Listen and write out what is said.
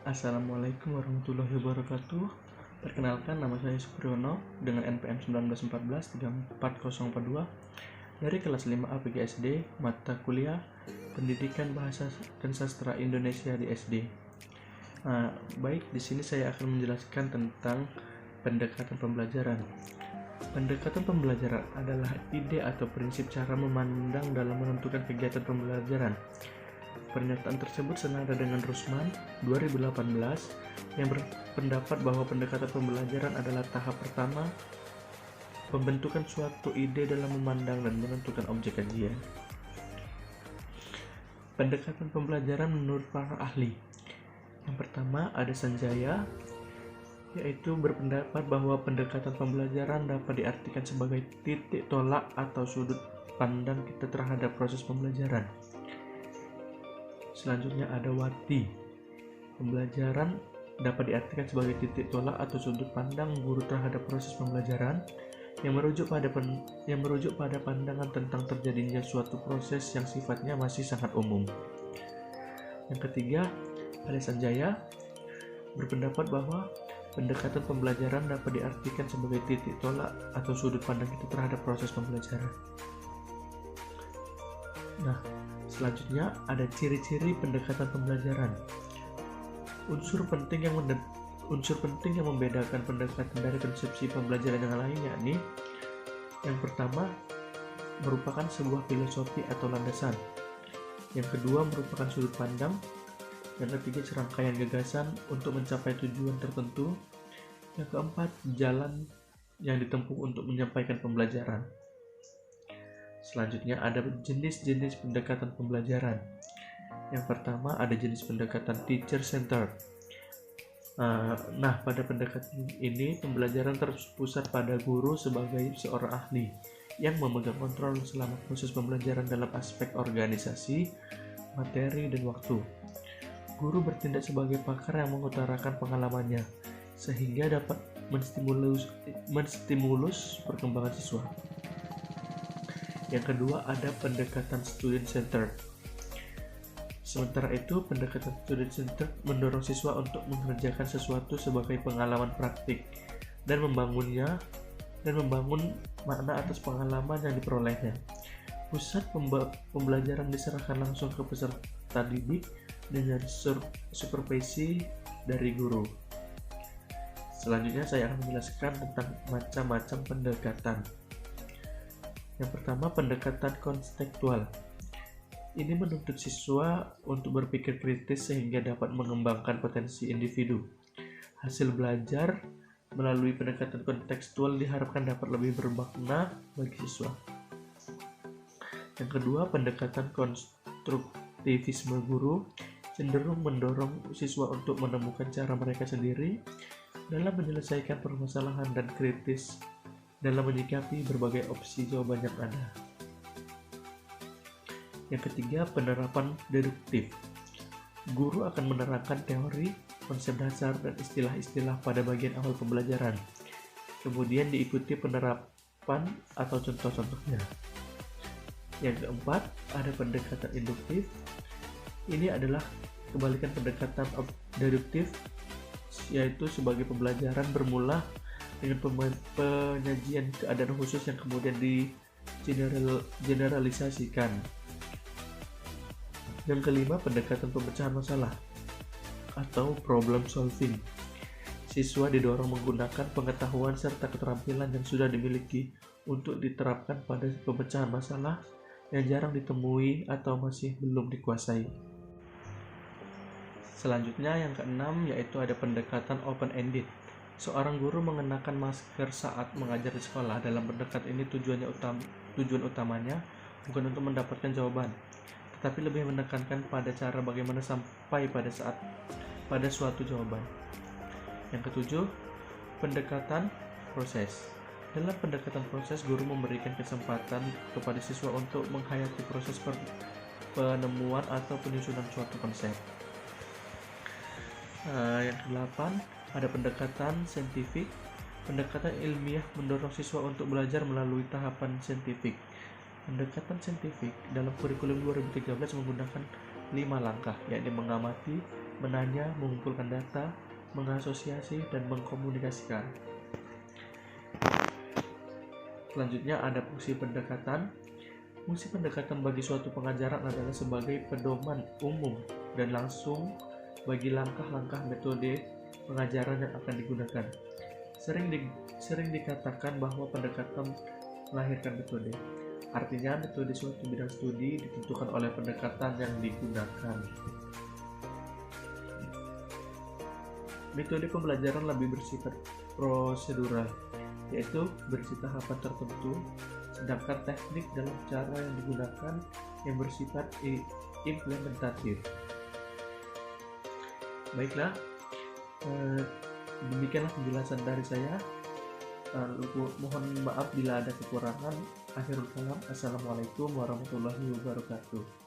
Assalamualaikum warahmatullahi wabarakatuh. Perkenalkan, nama saya Supriyono dengan NPM 1914-34042 dari kelas 5A PGSD, mata kuliah Pendidikan Bahasa dan Sastra Indonesia di SD. Baik, di sini saya akan menjelaskan tentang pendekatan pembelajaran. Pendekatan pembelajaran adalah ide atau prinsip cara memandang dalam menentukan kegiatan pembelajaran. Pernyataan tersebut senada dengan Rusman 2018 yang berpendapat bahwa pendekatan pembelajaran adalah tahap pertama pembentukan suatu ide dalam memandang dan menentukan objek kajian. Pendekatan pembelajaran menurut para ahli. Yang pertama ada Sanjaya, yaitu berpendapat bahwa pendekatan pembelajaran dapat diartikan sebagai titik tolak atau sudut pandang kita terhadap proses pembelajaran. Selanjutnya ada Wati. Pembelajaran dapat diartikan sebagai titik tolak atau sudut pandang guru terhadap proses pembelajaran yang merujuk pada pandangan tentang terjadinya suatu proses yang sifatnya masih sangat umum. Yang ketiga, ada Sanjaya berpendapat bahwa pendekatan pembelajaran dapat diartikan sebagai titik tolak atau sudut pandang kita terhadap proses pembelajaran. Selanjutnya ada ciri-ciri pendekatan pembelajaran. Unsur penting yang membedakan pendekatan dari konsepsi pembelajaran yang lain yakni yang pertama merupakan sebuah filosofi atau landasan. Yang kedua merupakan sudut pandang. Yang ketiga serangkaian gagasan untuk mencapai tujuan tertentu. Yang keempat jalan yang ditempuh untuk menyampaikan pembelajaran. Selanjutnya ada jenis-jenis pendekatan pembelajaran. Yang pertama ada jenis pendekatan teacher centered. Pada pendekatan ini pembelajaran terpusat pada guru sebagai seorang ahli yang memegang kontrol selama proses pembelajaran dalam aspek organisasi, materi, dan waktu. Guru bertindak sebagai pakar yang mengutarakan pengalamannya sehingga dapat menstimulus perkembangan siswa. Yang kedua ada pendekatan student centered. Sementara itu, pendekatan student centered mendorong siswa untuk mengerjakan sesuatu sebagai pengalaman praktik dan membangun makna atas pengalaman yang diperolehnya. Pusat pembelajaran diserahkan langsung ke peserta didik dengan supervisi dari guru. Selanjutnya saya akan menjelaskan tentang macam-macam pendekatan. Yang pertama, pendekatan konstekstual. Ini menuntut siswa untuk berpikir kritis sehingga dapat mengembangkan potensi individu. Hasil belajar melalui pendekatan kontekstual diharapkan dapat lebih bermakna bagi siswa. Yang kedua, pendekatan konstruktivisme guru cenderung mendorong siswa untuk menemukan cara mereka sendiri dalam menyelesaikan permasalahan dan kritis dalam menyikapi berbagai opsi jawaban yang ada. Yang ketiga, penerapan deduktif. Guru akan menerangkan teori, konsep dasar, dan istilah-istilah pada bagian awal pembelajaran. Kemudian diikuti penerapan atau contoh-contohnya. Yang keempat, ada pendekatan induktif. Ini adalah kebalikan pendekatan deduktif, yaitu sebagai pembelajaran bermula dengan penyajian keadaan khusus yang kemudian digeneralisasikan. Yang kelima, pendekatan pemecahan masalah atau problem solving. Siswa didorong menggunakan pengetahuan serta keterampilan yang sudah dimiliki untuk diterapkan pada pemecahan masalah yang jarang ditemui atau masih belum dikuasai. Selanjutnya yang keenam yaitu ada pendekatan open-ended. Seorang guru mengenakan masker saat mengajar di sekolah. Dalam pendekatan ini tujuan utamanya bukan untuk mendapatkan jawaban, tetapi lebih menekankan pada cara bagaimana sampai pada suatu jawaban. Yang ketujuh, pendekatan proses. Dalam pendekatan proses, guru memberikan kesempatan kepada siswa untuk menghayati proses penemuan atau penyusunan suatu konsep. Yang kedelapan, ada pendekatan saintifik. Pendekatan ilmiah mendorong siswa untuk belajar melalui tahapan saintifik. Pendekatan saintifik dalam kurikulum 2013 menggunakan 5 langkah, yakni mengamati, menanya, mengumpulkan data, mengasosiasi, dan mengkomunikasikan. Selanjutnya ada fungsi pendekatan. Fungsi pendekatan bagi suatu pengajaran adalah sebagai pedoman umum dan langsung bagi langkah-langkah metode pengajaran yang akan digunakan. Sering dikatakan bahwa pendekatan melahirkan metode. Artinya metode suatu bidang studi ditentukan oleh pendekatan yang digunakan. Metode pembelajaran lebih bersifat prosedural, yaitu berisi tahapan tertentu, sedangkan teknik dalam cara yang digunakan yang bersifat implementatif. Baiklah, demikianlah penjelasan dari saya. Mohon maaf bila ada kekurangan. Akhirul kalam. Assalamualaikum warahmatullahi wabarakatuh.